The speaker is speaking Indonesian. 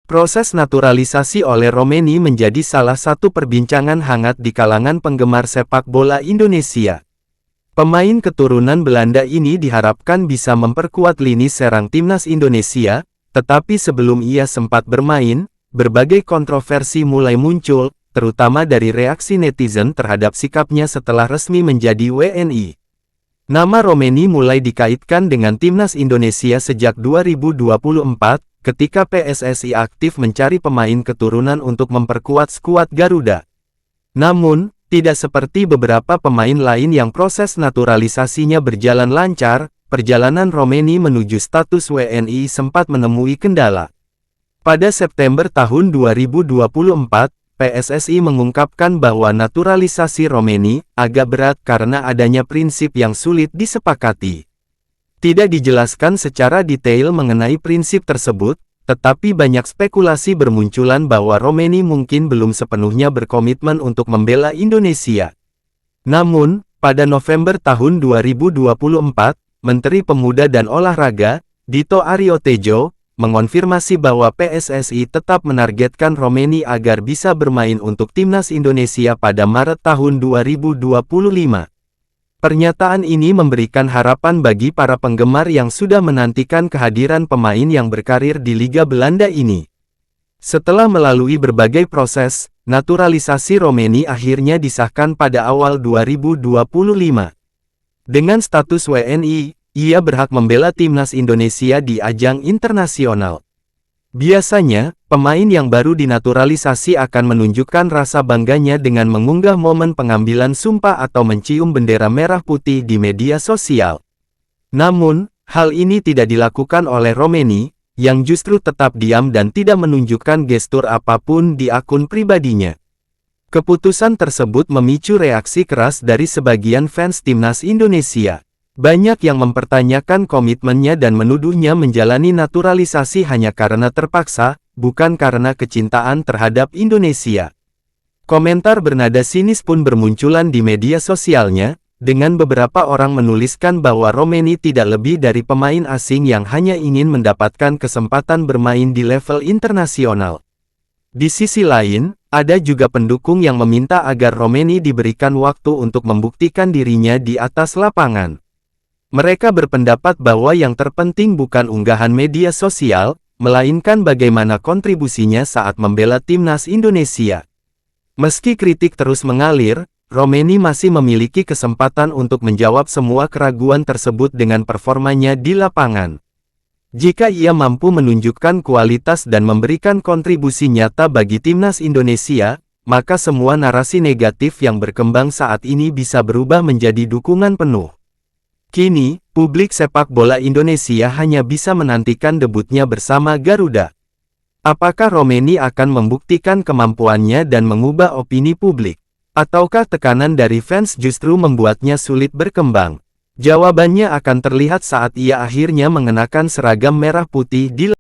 Proses naturalisasi oleh Romeni menjadi salah satu perbincangan hangat di kalangan penggemar sepak bola Indonesia. Pemain keturunan Belanda ini diharapkan bisa memperkuat lini serang timnas Indonesia, tetapi sebelum ia sempat bermain, berbagai kontroversi mulai muncul, terutama dari reaksi netizen terhadap sikapnya setelah resmi menjadi WNI. Nama Romeni mulai dikaitkan dengan timnas Indonesia sejak 2024, ketika PSSI aktif mencari pemain keturunan untuk memperkuat skuad Garuda. Namun, tidak seperti beberapa pemain lain yang proses naturalisasinya berjalan lancar, perjalanan Romeni menuju status WNI sempat menemui kendala. Pada September tahun 2024, PSSI mengungkapkan bahwa naturalisasi Romeni agak berat karena adanya prinsip yang sulit disepakati. Tidak dijelaskan secara detail mengenai prinsip tersebut, tetapi banyak spekulasi bermunculan bahwa Romeni mungkin belum sepenuhnya berkomitmen untuk membela Indonesia. Namun, pada November tahun 2024, Menteri Pemuda dan Olahraga, Dito Aryo Tejo, mengonfirmasi bahwa PSSI tetap menargetkan Romeni agar bisa bermain untuk timnas Indonesia pada Maret tahun 2025. Pernyataan ini memberikan harapan bagi para penggemar yang sudah menantikan kehadiran pemain yang berkarir di Liga Belanda ini. Setelah melalui berbagai proses, naturalisasi Romeni akhirnya disahkan pada awal 2025. Dengan status WNI, ia berhak membela timnas Indonesia di ajang internasional. Biasanya, pemain yang baru dinaturalisasi akan menunjukkan rasa bangganya dengan mengunggah momen pengambilan sumpah atau mencium bendera merah putih di media sosial. Namun, hal ini tidak dilakukan oleh Romeni, yang justru tetap diam dan tidak menunjukkan gestur apapun di akun pribadinya. Keputusan tersebut memicu reaksi keras dari sebagian fans timnas Indonesia. Banyak yang mempertanyakan komitmennya dan menuduhnya menjalani naturalisasi hanya karena terpaksa, bukan karena kecintaan terhadap Indonesia. Komentar bernada sinis pun bermunculan di media sosialnya, dengan beberapa orang menuliskan bahwa Romeni tidak lebih dari pemain asing yang hanya ingin mendapatkan kesempatan bermain di level internasional. Di sisi lain, ada juga pendukung yang meminta agar Romeni diberikan waktu untuk membuktikan dirinya di atas lapangan. Mereka berpendapat bahwa yang terpenting bukan unggahan media sosial, melainkan bagaimana kontribusinya saat membela timnas Indonesia. Meski kritik terus mengalir, Romeni masih memiliki kesempatan untuk menjawab semua keraguan tersebut dengan performanya di lapangan. Jika ia mampu menunjukkan kualitas dan memberikan kontribusi nyata bagi timnas Indonesia, maka semua narasi negatif yang berkembang saat ini bisa berubah menjadi dukungan penuh. Kini, publik sepak bola Indonesia hanya bisa menantikan debutnya bersama Garuda. Apakah Romeni akan membuktikan kemampuannya dan mengubah opini publik? Ataukah tekanan dari fans justru membuatnya sulit berkembang? Jawabannya akan terlihat saat ia akhirnya mengenakan seragam merah putih di